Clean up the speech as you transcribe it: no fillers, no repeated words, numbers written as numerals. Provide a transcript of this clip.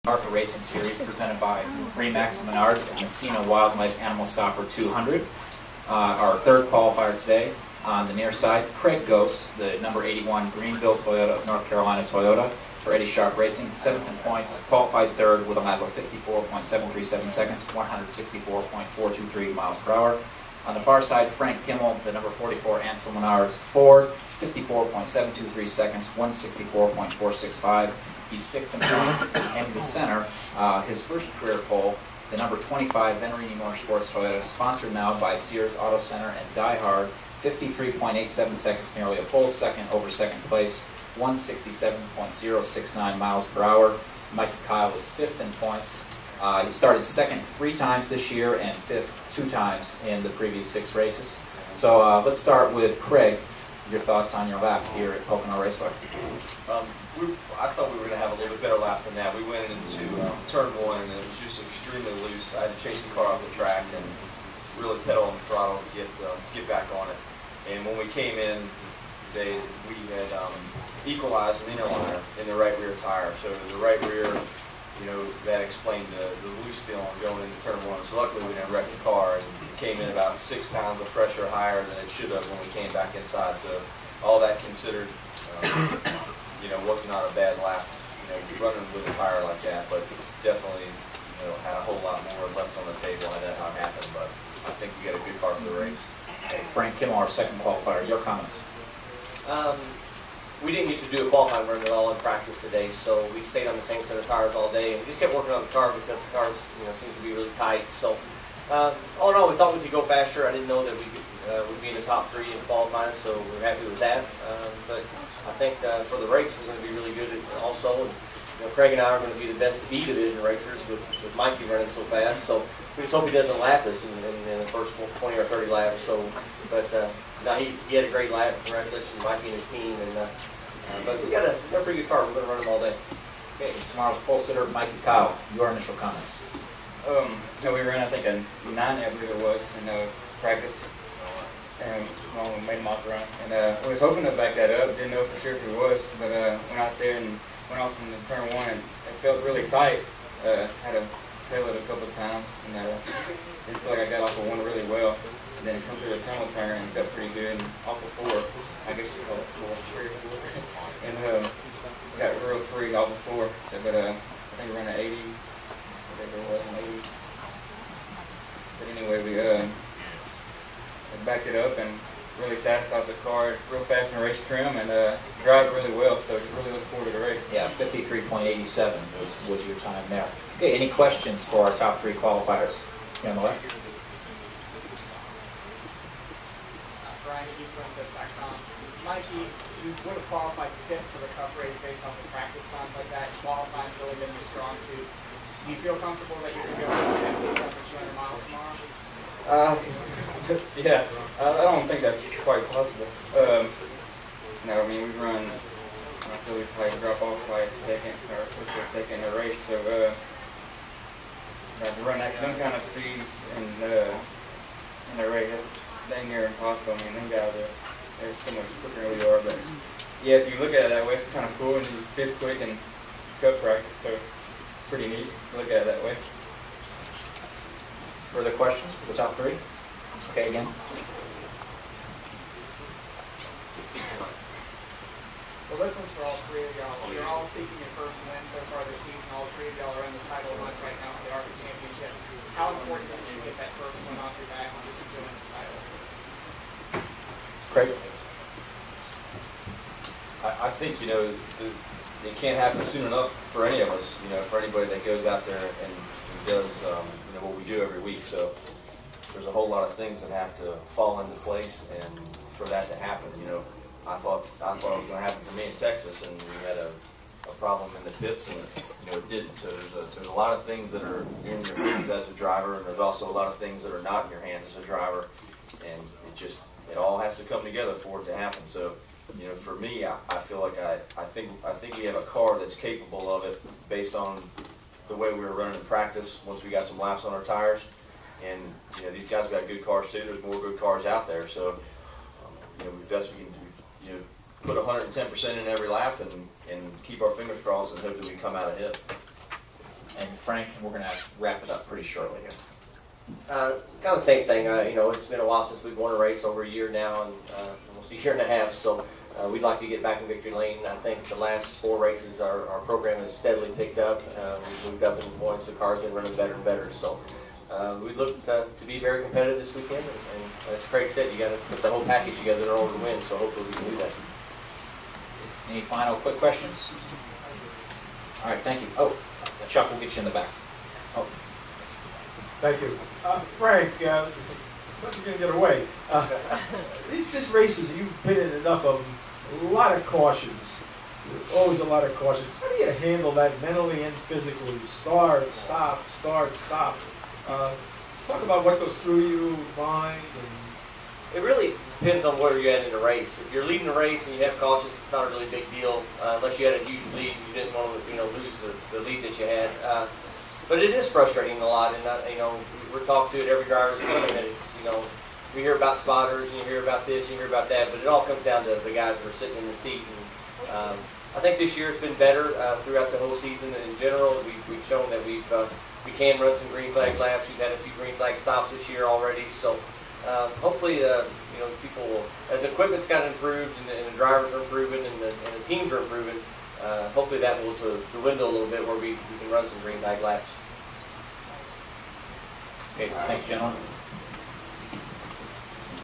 ARPA Racing Series presented by Remax Menards and Messina Wildlife Animal Stopper 200. Our third qualifier today on the near side, Craig Gose, the number 81 Greenville Toyota of North Carolina Toyota for Eddie Sharp Racing, 7th in points, qualified third with a lap of 54.737 seconds, 164.423 miles per hour. On the far side, Frank Kimmel, the number 44 Ansel Menards Ford, 54.723 seconds, 164.465. He's 6th in points. And in the center, his first career pole, the number 25 Venerini Motorsports Toyota, sponsored now by Sears Auto Center and Die Hard, 53.87 seconds, nearly a full second over second place, 167.069 miles per hour. Mikey Kyle was 5th in points. He started second 3 times this year and 5th 2 times in the previous 6 races. So let's start with Craig. Your thoughts on your lap here at Pocono Raceway? I thought we were going to have a little bit better lap than that. We went into turn 1 and it was just extremely loose. I had to chase the car off the track and really pedal on the throttle to get back on it. And when we came in, we had equalized an inner liner in the right rear tire. So the right rear, that explained the loose feeling going into turn 1. So luckily we didn't wreck the car, and it came in about 6 pounds of pressure higher than it should have when we came back inside. So all that considered, was not a bad lap. Running with a tire like that, but definitely, had a whole lot more left on the table had that not happened. But I think we got a good car for the race. Hey, Frank Kimmel, our second qualifier. Your comments? We didn't get to do a qualifying run at all in practice today, so we stayed on the same set of tires all day, and we just kept working on the car because the cars, seem to be really tight. So, all in all, we thought we could go faster. I didn't know that we could we'd be in the top 3 in qualifying, so we're happy with that. But I think for the race, we're going to be really good also. And, Craig and I are going to be the best B division racers with Mikey running so fast. So we just hope he doesn't lap us in the first 20 or 30 laps. So, but no, he had a great lap. Congratulations to Mikey and his team. And but we got a pretty good car. We're going to run them all day. Okay, tomorrow's pole sitter, Mikey Kyle. Your initial comments? We ran, I think, a 9, I believe it was, in practice. And we made him off the run. And we was hoping to back that up. Didn't know for sure if he was, but went out there and went off in the turn 1, and it felt really tight. Had to tail it a couple of times, and didn't feel like I got off of 1 really well. And then it come through a tunnel turn and felt pretty good. And off of 4, I guess you call it 4. And got real free off of 4. But I think we ran an 80. Whatever it was, an 80. But anyway, we backed it up and really satisfied the car. Real fast in race trim and drive really well, so just really looking forward to the race. Yeah, 53.87 was your time there. Okay, any questions for our top 3 qualifiers? Here on the left. Brian, Mikey, you would have qualified 5th for the Cup race based off the practice times like that. Qualifying's really been your strong suit. Do you feel comfortable that you're going to go with 50 up for 200 miles tomorrow? Yeah, I don't think that's quite possible. No, I mean, we run, I feel we probably drop off by a second or push a second in a race, so to run them kind of speeds in a race, that's dang near impossible. I mean, them guys they're so much quicker than we are, but yeah, if you look at it that way, it's kind of cool, and you fit quick in Cup practice, so pretty neat to look at it that way. Further questions for the top 3? Okay, again. Well, this one's for all 3 of y'all. You're all seeking your first win so far this season. All 3 of y'all are in the title hunt right now for the ARPA Championship. How important is it to get that first win off your back and just enjoying this title? Craig? I think, it can't happen soon enough for any of us, for anybody that goes out there and does, what we do every week. So there's a whole lot of things that have to fall into place, and for that to happen, I thought it was going to happen for me in Texas, and we had a problem in the pits, and it didn't. So there's a lot of things that are in your hands as a driver, and there's also a lot of things that are not in your hands as a driver, and it all has to come together for it to happen. So for me, I feel like I think we have a car that's capable of it based on the way we were running in practice once we got some laps on our tires. And these guys got good cars too. There's more good cars out there. So we've got we can put 110% in every lap and keep our fingers crossed and hope that we come out ahead. Frank, and we're going to wrap it up pretty shortly here. Kind of the same thing. You know, it's been a while since we've won a race, over a year now, and almost a year and a half. So we'd like to get back in victory lane. I think the last 4 races, our program has steadily picked up. We've moved up in points. The car's been running better and better. So we look to be very competitive this weekend. And as Craig said, you got to put the whole package together in order to win. So hopefully we can do that. Any final quick questions? All right, thank you. Oh, Chuck will get you in the back. Oh. Thank you. Frank, what you going to get away? These races, you've been in enough of them, a lot of cautions. Always a lot of cautions. How do you handle that mentally and physically? Start, stop, start, stop. Talk about what goes through you, mind, and... It really depends on where you're at in the race. If you're leading a race and you have cautions, it's not a really big deal, unless you had a huge lead and you didn't want to, lose the lead that you had. But it is frustrating a lot, and we're talked to at every driver's meeting that it's, we hear about spotters and you hear about this, and you hear about that, but it all comes down to the guys that are sitting in the seat. And I think this year it's been better throughout the whole season. In general, we've shown that we can run some green flag laps. We've had a few green flag stops this year already, so. Hopefully, people will, as the equipment's gotten improved and the drivers are improving and the teams are improving, hopefully that will dwindle a little bit where we can run some green flag laps. Okay, thank you, gentlemen.